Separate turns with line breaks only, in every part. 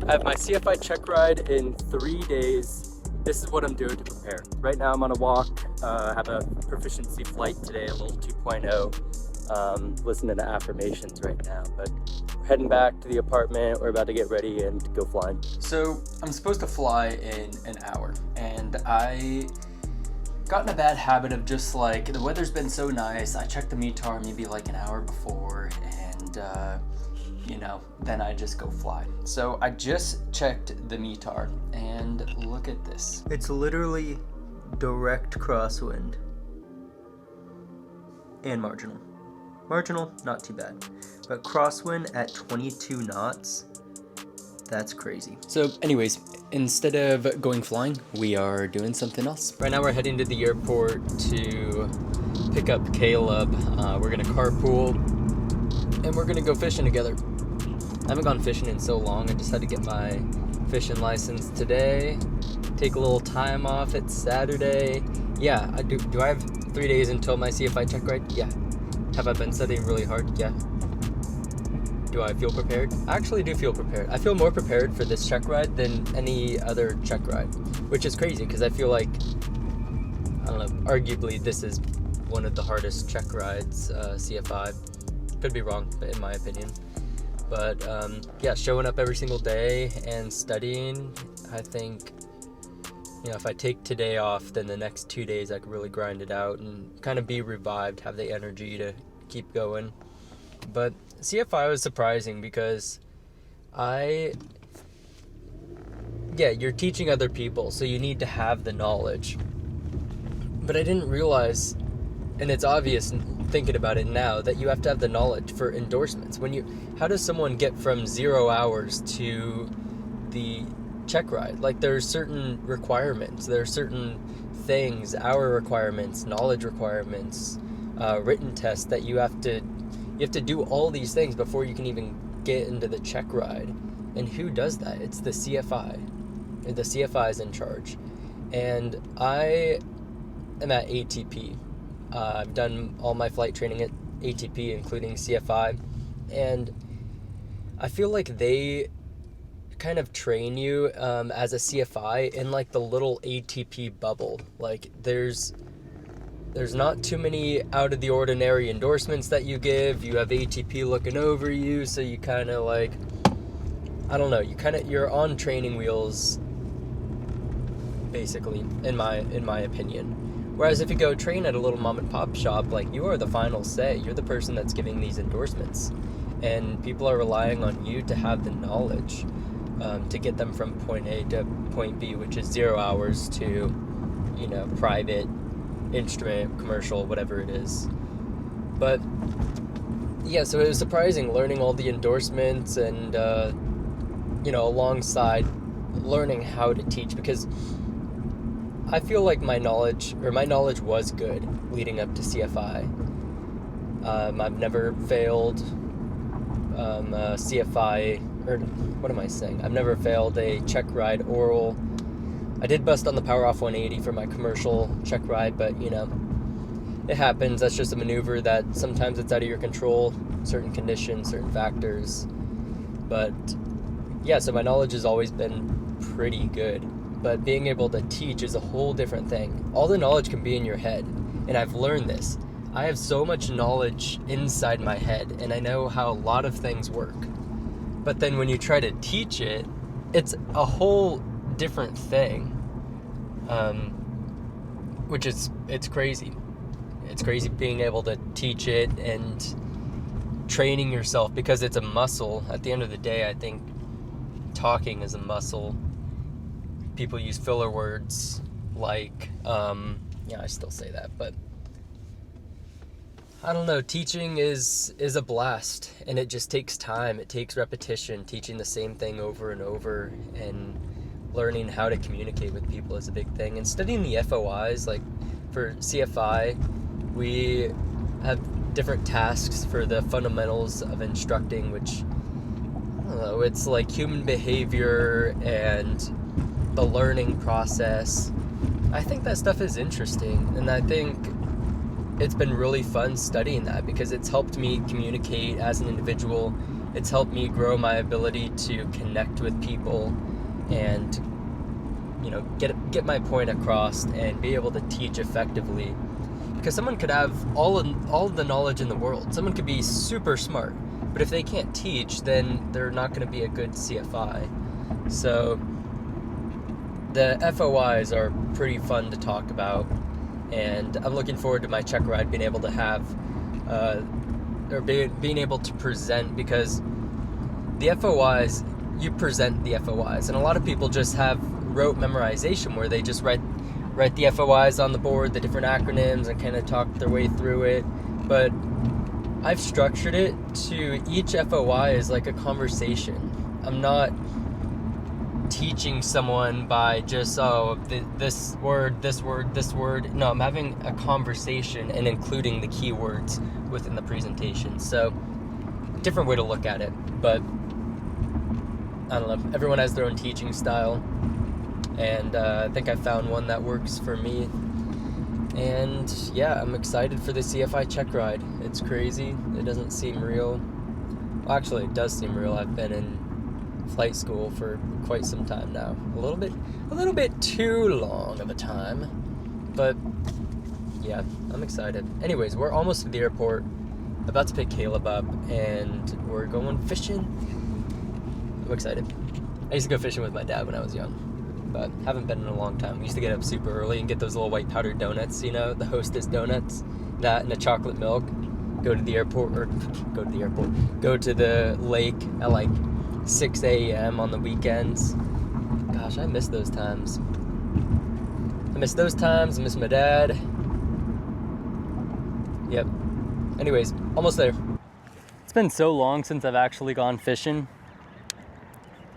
I have my CFI Checkride in 3 days. This is what I'm doing to prepare. Right now I'm on a walk, have a proficiency flight today, a little 2.0. Listening to affirmations right now, but we're heading back to the apartment. We're about to get ready and go flying.
So I'm supposed to fly in an hour, and I got in a bad habit of just like, the weather's been so nice, I checked the METAR maybe like an hour before, and then I just go fly. So I just checked the METAR, and look at this.
It's literally direct crosswind and marginal. Marginal, not too bad. But crosswind at 22 knots, that's crazy.
So anyways, instead of going flying, we are doing something else. Right now we're heading to the airport to pick up Caleb. We're gonna carpool, and we're gonna go fishing together. I haven't gone fishing in so long. I just had to get my fishing license today. Take a little time off. It's Saturday. Yeah, I do. Do I have 3 days until my CFI Checkride? Yeah. Have I been studying really hard? Yeah. Do I feel prepared? I actually do feel prepared. I feel more prepared for this check ride than any other check ride, which is crazy because I feel like, I don't know, arguably this is one of the hardest check rides, CFI. Could be wrong, but in my opinion. But yeah, showing up every single day and studying, I think, if I take today off, then the next 2 days I could really grind it out and kind of be revived, have the energy to keep going. But CFI was surprising because you're teaching other people, so you need to have the knowledge. But I didn't realize, and it's obvious thinking about it now, that you have to have the knowledge for endorsements. How does someone get from 0 hours to the check ride? Like, there are certain requirements, there are certain things, hour requirements, knowledge requirements, written tests that you have to do all these things before you can even get into the check ride. And who does that? It's the CFI. The CFI is in charge. And I am at ATP. I've done all my flight training at ATP, including CFI. And I feel like they kind of train you as a CFI in like the little ATP bubble. Like there's not too many out of the ordinary endorsements that you give. You have ATP looking over you, so you kind of like, I don't know, you're on training wheels basically, in my opinion. Whereas if you go train at a little mom and pop shop, like, you are the final say. You're the person that's giving these endorsements, and people are relying on you to have the knowledge to get them from point A to point B, which is 0 hours to, private, instrument, commercial, whatever it is. But yeah, so it was surprising learning all the endorsements and alongside learning how to teach, because I feel like my knowledge was good leading up to CFI. I've never failed CFI, or what am I saying? I've never failed a check ride oral. I did bust on the power off 180 for my commercial check ride, but it happens. That's just a maneuver that sometimes it's out of your control, certain conditions, certain factors. But yeah, so my knowledge has always been pretty good, but being able to teach is a whole different thing. All the knowledge can be in your head, and I've learned this. I have so much knowledge inside my head, and I know how a lot of things work. But then when you try to teach it, it's a whole different thing, which it's crazy. It's crazy being able to teach it and training yourself, because it's a muscle. At the end of the day, I think talking is a muscle. People use filler words like, I still say that, but I don't know, teaching is a blast, and it just takes time. It takes repetition. Teaching the same thing over and over, and learning how to communicate with people is a big thing. And studying the FOIs, like for CFI, we have different tasks for the fundamentals of instructing, which, I don't know, it's like human behavior and the learning process. I think that stuff is interesting, and I think it's been really fun studying that, because it's helped me communicate as an individual it's helped me grow my ability to connect with people and, you know, get my point across and be able to teach effectively. Because someone could have all of the knowledge in the world. Someone could be super smart, but if they can't teach, then they're not going to be a good CFI. So the FOIs are pretty fun to talk about, and I'm looking forward to my Checkride being able to have, being able to present, because the FOIs, you present the FOIs, and a lot of people just have rote memorization where they just write the FOIs on the board, the different acronyms, and kind of talk their way through it. But I've structured it to each FOI is like a conversation. I'm not teaching someone by just, this word. No, I'm having a conversation and including the keywords within the presentation. So, different way to look at it. But, I don't know. Everyone has their own teaching style. And I think I found one that works for me. And yeah, I'm excited for the CFI Checkride. It's crazy. It doesn't seem real. Well, actually, it does seem real. I've been in flight school for quite some time now. A little bit too long of a time. But yeah, I'm excited. Anyways, we're almost to the airport. About to pick Caleb up, and we're going fishing. I'm excited. I used to go fishing with my dad when I was young, but haven't been in a long time. We used to get up super early and get those little white powdered donuts, you know, the Hostess donuts, that and a chocolate milk. Go to the lake at like 6 a.m. on the weekends. Gosh, I miss those times. I miss my dad. Yep. Anyways, almost there. It's been so long since I've actually gone fishing.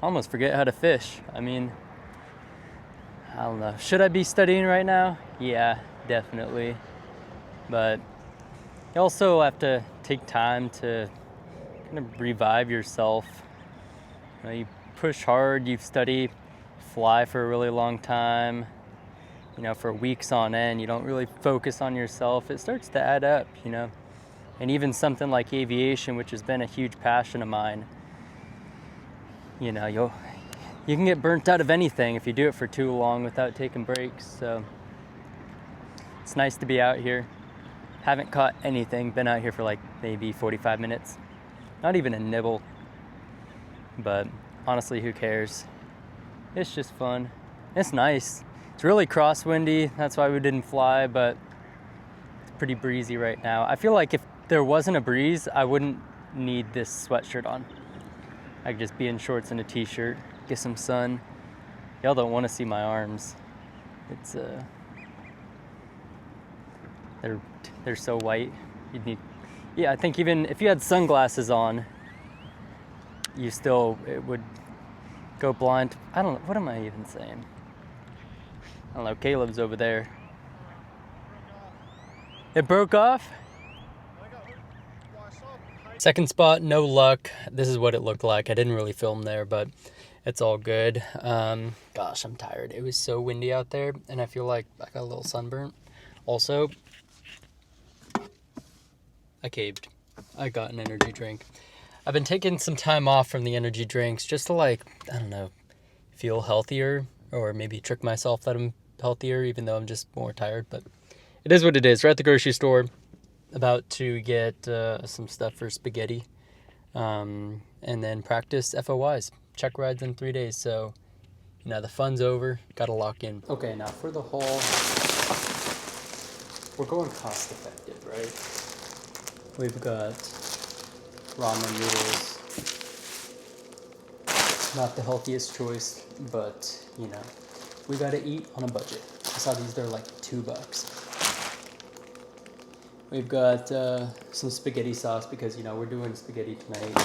I almost forget how to fish. I mean, I don't know. Should I be studying right now? Yeah, definitely. But you also have to take time to kind of revive yourself. You know, you push hard, you study, fly for a really long time, you know, for weeks on end. You don't really focus on yourself. It starts to add up, you know. And even something like aviation, which has been a huge passion of mine, you know, you can get burnt out of anything if you do it for too long without taking breaks. So it's nice to be out here. Haven't caught anything. Been out here for like maybe 45 minutes. Not even a nibble. But honestly, who cares? It's just fun. It's nice. It's really crosswindy. That's why we didn't fly, but it's pretty breezy right now. I feel like if there wasn't a breeze, I wouldn't need this sweatshirt on. I could just be in shorts and a t-shirt, get some sun. Y'all don't want to see my arms. It's they're so white. I think even if you had sunglasses on, it would go blind. I don't know, what am I even saying? I don't know, Caleb's over there. It broke off? Second spot, no luck. This is what it looked like. I didn't really film there, but it's all good. Gosh, I'm tired. It was so windy out there, and I feel like I got a little sunburnt. Also, I caved. I got an energy drink. I've been taking some time off from the energy drinks just to, like, I don't know, feel healthier, or maybe trick myself that I'm healthier, even though I'm just more tired. But it is what it is. We're at the grocery store, about to get some stuff for spaghetti, and then practice FOIs, check rides in 3 days. So, you know, the fun's over, gotta lock in. Okay, now for the haul, we're going cost effective, right? We've got ramen noodles, not the healthiest choice, but, you know, we gotta eat on a budget. I saw these, they're like $2. We've got some spaghetti sauce because, you know, we're doing spaghetti tonight.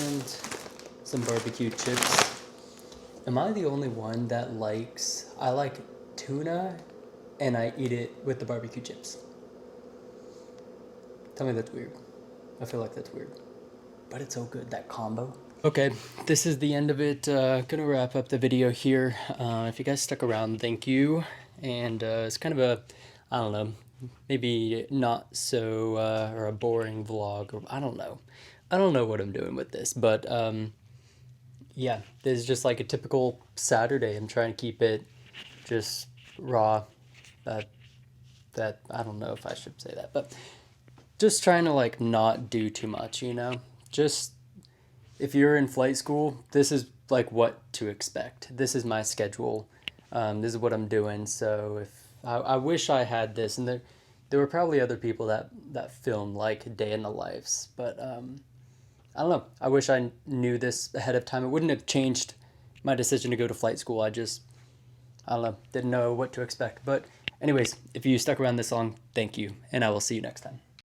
And some barbecue chips. Am I the only one that I like tuna and I eat it with the barbecue chips? Tell me that's weird. I feel like that's weird. But it's so good, that combo. Okay, this is the end of it. Gonna wrap up the video here. If you guys stuck around, thank you. And it's kind of a, I don't know, maybe not so, or a boring vlog, or I don't know. I don't know what I'm doing with this, but yeah, this is just like a typical Saturday. I'm trying to keep it just raw. That that I don't know if I should say that, but just trying to like not do too much, you know? Just if you're in flight school, this is like what to expect. This is my schedule. This is what I'm doing. So if I wish I had this, and there were probably other people that film like day in the lives, but I don't know. I wish I knew this ahead of time. It wouldn't have changed my decision to go to flight school. I don't know, didn't know what to expect. But anyways, if you stuck around this long, thank you, and I will see you next time.